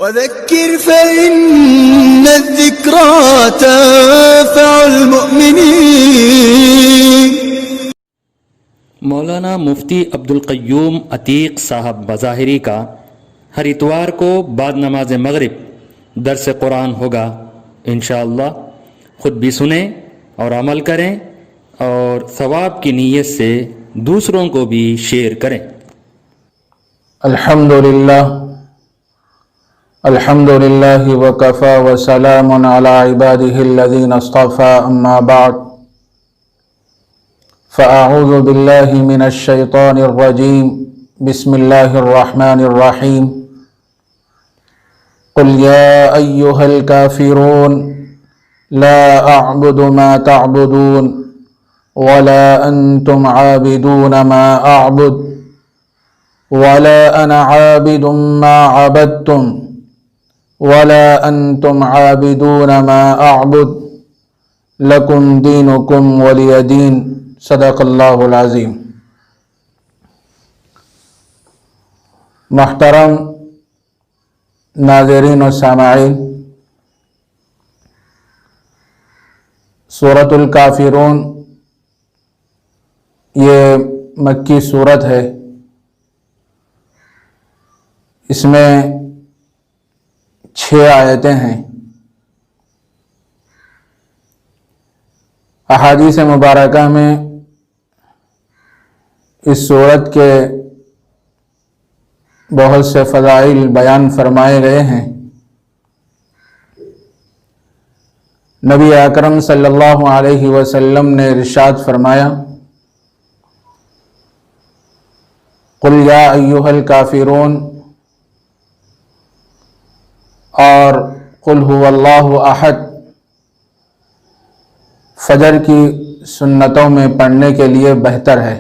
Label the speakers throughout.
Speaker 1: وذكر فإن الذكرى تنفع المؤمنين۔
Speaker 2: مولانا مفتی عبدالقیوم عتیق صاحب بظاہری کا ہر اتوار کو بعد نماز مغرب درس قرآن ہوگا، انشاءاللہ خود بھی سنیں اور عمل کریں اور ثواب کی نیت سے دوسروں کو بھی شیئر کریں۔
Speaker 3: الحمد للہ وکفى وسلام علی عباده الذین اصطفى، اما بعد فاعوذ باللہ من الشیطان الرجیم، بسم اللہ الرحمن الرحیم۔ قل یا ایہا الکافرون لا اعبد ما تعبدون ولا انتم عابدون ما اعبد ولا انا عابد ما عبدتم ولا انتم عابدون ما اعبد لکم دینکم ولی دین۔ صدق اللہ العظیم۔ محترم ناظرین و سامعین، سورۃ الکافرون یہ مکی سورت ہے۔ اس میں 6 آیتیں ہیں۔ احادیث مبارکہ میں اس سورت کے بہت سے فضائل بیان فرمائے گئے ہیں۔ نبی اکرم صلی اللہ علیہ وسلم نے ارشاد فرمایا، قل یا ایھا الکافرون اور قل هو اللہ احد فجر کی سنتوں میں پڑھنے کے لیے بہتر ہے۔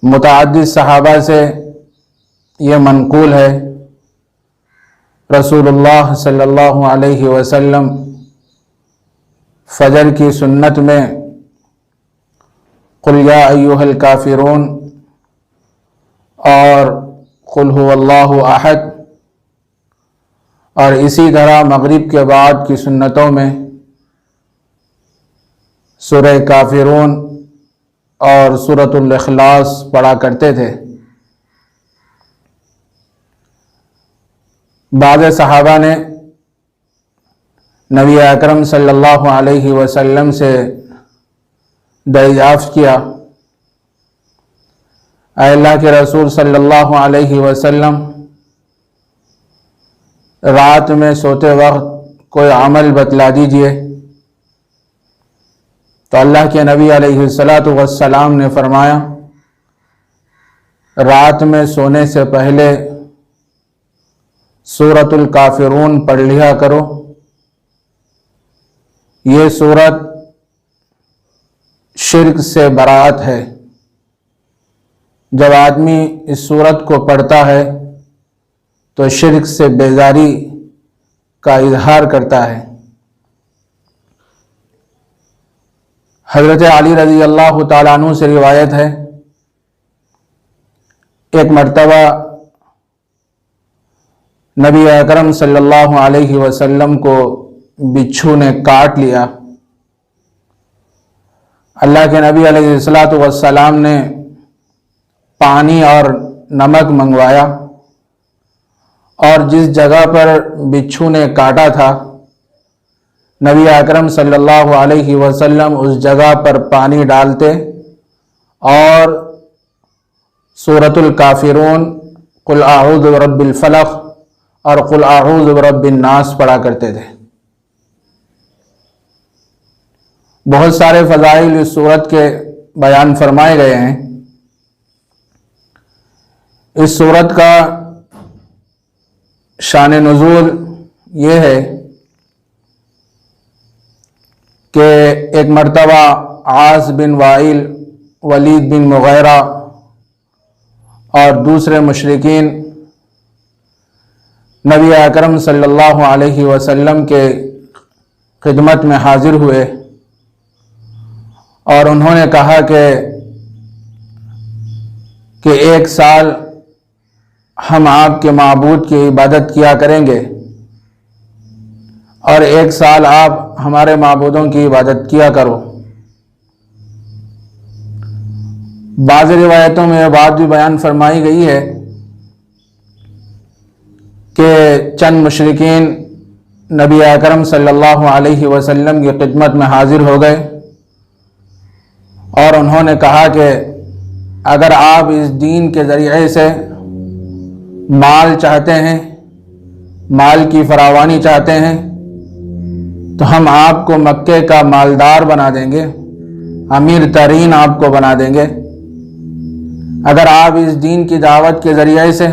Speaker 3: متعدد صحابہ سے یہ منقول ہے، رسول اللہ صلی اللہ علیہ وسلم فجر کی سنت میں قل یا ایھا الکافرون اور قل هو اللہ احد، اور اسی طرح مغرب کے بعد کی سنتوں میں سورہ کافرون اور سورۃ الاخلاص پڑھا کرتے تھے۔ بعض صحابہ نے نبی اکرم صلی اللہ علیہ وسلم سے دریافت کیا، اے اللہ کے رسول صلی اللہ علیہ وسلم، رات میں سوتے وقت کوئی عمل بتلا دیجئے۔ تو اللہ کے نبی علیہ السلام نے فرمایا، رات میں سونے سے پہلے سورۃ الکافرون پڑھ لیا کرو۔ یہ سورت شرک سے برات ہے۔ جب آدمی اس سورت کو پڑھتا ہے تو شرک سے بیزاری کا اظہار کرتا ہے۔ حضرت علی رضی اللہ تعالیٰ عنہ سے روایت ہے، ایک مرتبہ نبی اکرم صلی اللہ علیہ وسلم کو بچھو نے کاٹ لیا۔ اللہ کے نبی علیہ السلام نے پانی اور نمک منگوایا، اور جس جگہ پر بچھو نے کاٹا تھا نبی اکرم صلی اللہ علیہ وسلم اس جگہ پر پانی ڈالتے اور سورۃ الکافرون، قل اعوذ برب الفلق اور قل اعوذ برب الناس پڑھا کرتے تھے۔ بہت سارے فضائل اس سورت کے بیان فرمائے گئے ہیں۔ اس سورت کا شان نزول یہ ہے کہ ایک مرتبہ عاص بن وائل، ولید بن مغیرہ اور دوسرے مشرکین نبی اکرم صلی اللہ علیہ وسلم کے خدمت میں حاضر ہوئے اور انہوں نے کہا کہ 1 سال ہم آپ کے معبود کی عبادت کیا کریں گے اور 1 سال آپ ہمارے معبودوں کی عبادت کیا کرو۔ بعض روایتوں میں یہ بات بھی بیان فرمائی گئی ہے کہ چند مشرکین نبی اکرم صلی اللہ علیہ وسلم کی خدمت میں حاضر ہو گئے اور انہوں نے کہا کہ اگر آپ اس دین کے ذریعے سے مال چاہتے ہیں، مال کی فراوانی چاہتے ہیں، تو ہم آپ کو مکے کا مالدار بنا دیں گے، امیر ترین آپ کو بنا دیں گے۔ اگر آپ اس دین کی دعوت کے ذریعے سے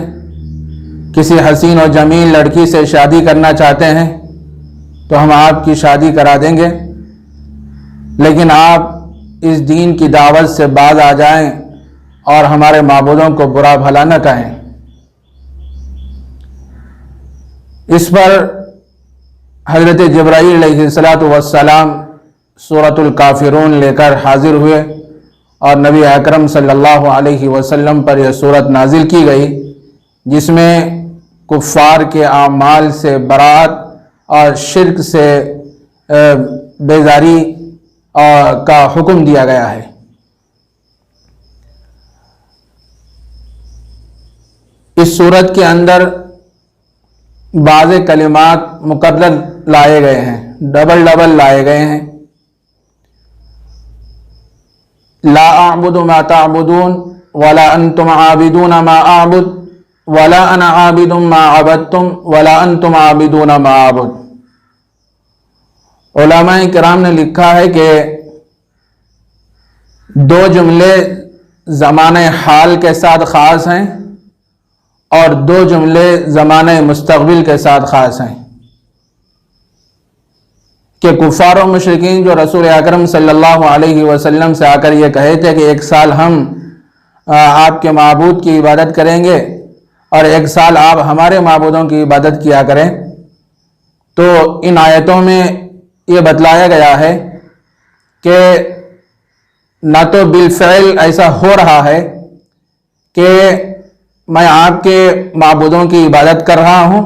Speaker 3: کسی حسین و جمیل لڑکی سے شادی کرنا چاہتے ہیں تو ہم آپ کی شادی کرا دیں گے، لیکن آپ اس دین کی دعوت سے باز آ جائیں اور ہمارے معبودوں کو برا بھلا نہ کہیں۔ اس پر حضرت جبرائیل علیہ السلام سورۃ الکافرون لے کر حاضر ہوئے اور نبی اکرم صلی اللہ علیہ وسلم پر یہ سورت نازل کی گئی، جس میں کفار کے اعمال سے برات اور شرک سے بیزاری کا حکم دیا گیا ہے۔ اس سورت کے اندر بعض کلمات مکرر لائے گئے ہیں، ڈبل لائے گئے ہیں۔ لا اعبد ما تعبدون ولا انتم عابدون ما اعبد ولا انا عابد ما عبدتم ولا انتم عابدون ما اعبد۔ علماء کرام نے لکھا ہے کہ 2 جملے زمانہ حال کے ساتھ خاص ہیں اور 2 جملے زمانہ مستقبل کے ساتھ خاص ہیں، کہ کفار و مشرکین جو رسول اکرم صلی اللہ علیہ وسلم سے آ کر یہ کہے تھے کہ 1 سال ہم آپ کے معبود کی عبادت کریں گے اور 1 سال آپ ہمارے معبودوں کی عبادت کیا کریں، تو ان آیتوں میں یہ بتلایا گیا ہے کہ نہ تو بالفعل ایسا ہو رہا ہے کہ میں آپ کے معبودوں کی عبادت کر رہا ہوں،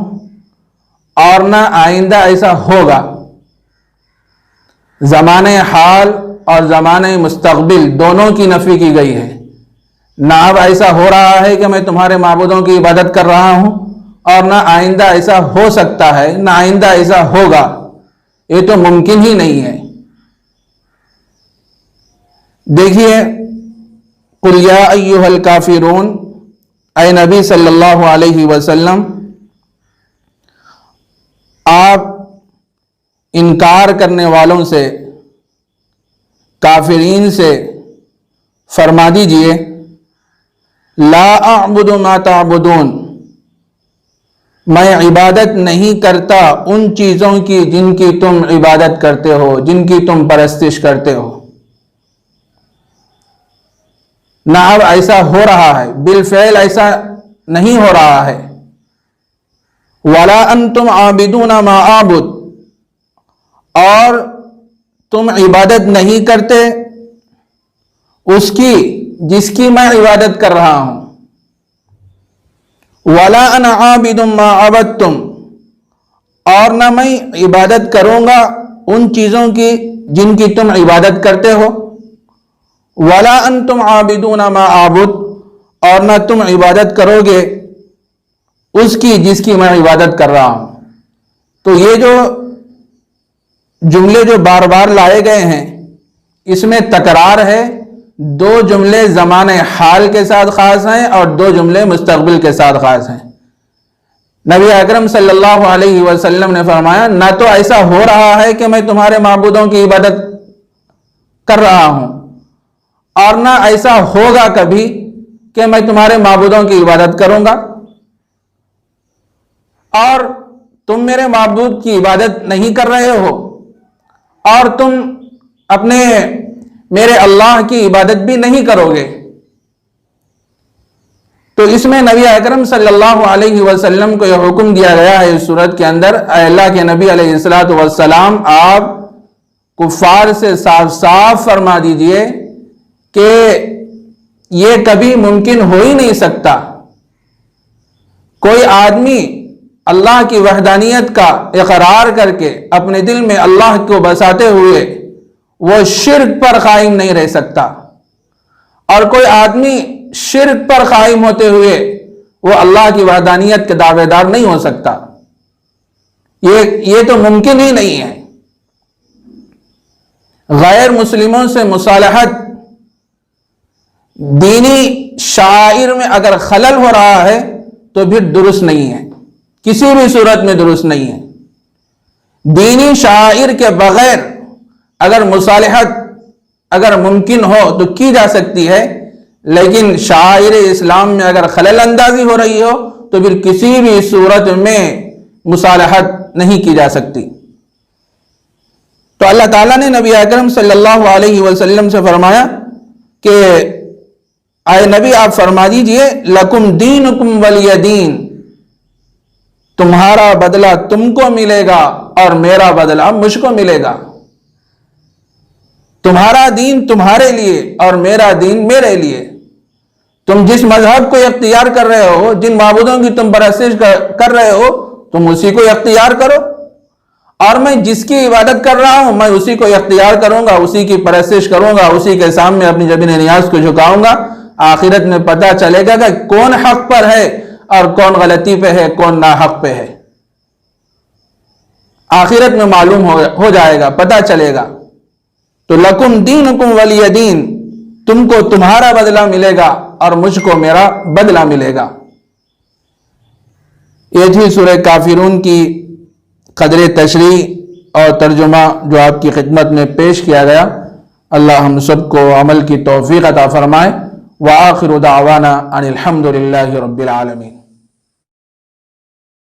Speaker 3: اور نہ آئندہ ایسا ہوگا۔ زمانہ حال اور زمانہ مستقبل دونوں کی نفی کی گئی ہے۔ نہ اب ایسا ہو رہا ہے کہ میں تمہارے معبودوں کی عبادت کر رہا ہوں، اور نہ آئندہ ایسا ہو سکتا ہے، نہ آئندہ ایسا ہوگا، یہ تو ممکن ہی نہیں ہے۔ دیکھیے، قل یا ایھا الکافرون، اے نبی صلی اللہ علیہ وسلم، آپ انکار کرنے والوں سے، کافرین سے فرما دیجئے، لا اعبد ما تعبدون، میں عبادت نہیں کرتا ان چیزوں کی جن کی تم عبادت کرتے ہو، جن کی تم پرستش کرتے ہو۔ نہ اب ایسا ہو رہا ہے، بالفعل ایسا نہیں ہو رہا ہے۔ وَلَا أَنْتُمْ عَابِدُونَ مَا أَعْبُدُ، اور تم عبادت نہیں کرتے اس کی جس کی میں عبادت کر رہا ہوں۔ وَلَا أَنَا عَابِدٌ مَا عَبَدتُّمْ، اور نہ میں عبادت کروں گا ان چیزوں کی جن کی تم عبادت کرتے ہو۔ وَلَا أَنْتُمْ عَابِدُونَ مَا أَعْبُدُ، اور نہ تم عبادت کرو گے اس کی جس کی میں عبادت کر رہا ہوں۔ تو یہ جو جملے جو بار بار لائے گئے ہیں، اس میں تکرار ہے۔ 2 جملے زمانہ حال کے ساتھ خاص ہیں اور 2 جملے مستقبل کے ساتھ خاص ہیں۔ نبی اکرم صلی اللہ علیہ وسلم نے فرمایا، نہ تو ایسا ہو رہا ہے کہ میں تمہارے معبودوں کی عبادت کر رہا ہوں، اور نہ ایسا ہوگا کبھی کہ میں تمہارے معبودوں کی عبادت کروں گا، اور تم میرے معبود کی عبادت نہیں کر رہے ہو، اور تم اپنے میرے اللہ کی عبادت بھی نہیں کرو گے۔ تو اس میں نبی اکرم صلی اللہ علیہ وسلم کو یہ حکم دیا گیا ہے اس صورت کے اندر، اے اللہ کے نبی علیہ السلام، آپ کفار سے صاف صاف فرما دیجئے کہ یہ کبھی ممکن ہو ہی نہیں سکتا کوئی آدمی اللہ کی وحدانیت کا اقرار کر کے اپنے دل میں اللہ کو بساتے ہوئے وہ شرک پر قائم نہیں رہ سکتا، اور کوئی آدمی شرک پر قائم ہوتے ہوئے وہ اللہ کی وحدانیت کے دعوے دار نہیں ہو سکتا۔ یہ تو ممکن ہی نہیں ہے۔ غیر مسلموں سے مصالحت دینی شعائر میں اگر خلل ہو رہا ہے تو پھر درست نہیں ہے، کسی بھی صورت میں درست نہیں ہے۔ دینی شعائر کے بغیر اگر مصالحت اگر ممکن ہو تو کی جا سکتی ہے، لیکن شعائر اسلام میں اگر خلل اندازی ہو رہی ہو تو پھر کسی بھی صورت میں مصالحت نہیں کی جا سکتی۔ تو اللہ تعالیٰ نے نبی اکرم صلی اللہ علیہ وسلم سے فرمایا کہ اے نبی آپ فرما دیجئے لکم دینکم ولی دین، تمہارا بدلہ تم کو ملے گا اور میرا بدلہ مجھ کو ملے گا۔ تمہارا دین تمہارے لیے اور میرا دین میرے لیے۔ تم جس مذہب کو اختیار کر رہے ہو، جن معبودوں کی تم پرستش کر رہے ہو، تم اسی کو اختیار کرو، اور میں جس کی عبادت کر رہا ہوں میں اسی کو اختیار کروں گا، اسی کی پرستش کروں گا، اسی کے سامنے اپنی جبین نیاز کو جھکاؤں گا۔ آخرت میں پتہ چلے گا کہ کون حق پر ہے اور کون غلطی پہ ہے، کون ناحق پہ ہے۔ آخرت میں معلوم ہو جائے گا، پتہ چلے گا۔ تو لکم دینکم ولی دین، تم کو تمہارا بدلہ ملے گا اور مجھ کو میرا بدلہ ملے گا۔ یہ تھی سورہ کافرون کی قدر تشریح اور ترجمہ جو آپ کی خدمت میں پیش کیا گیا۔ اللہ ہم سب کو عمل کی توفیق عطا فرمائے۔ وآخر دعوانا ان الحمد للہ رب العالمین۔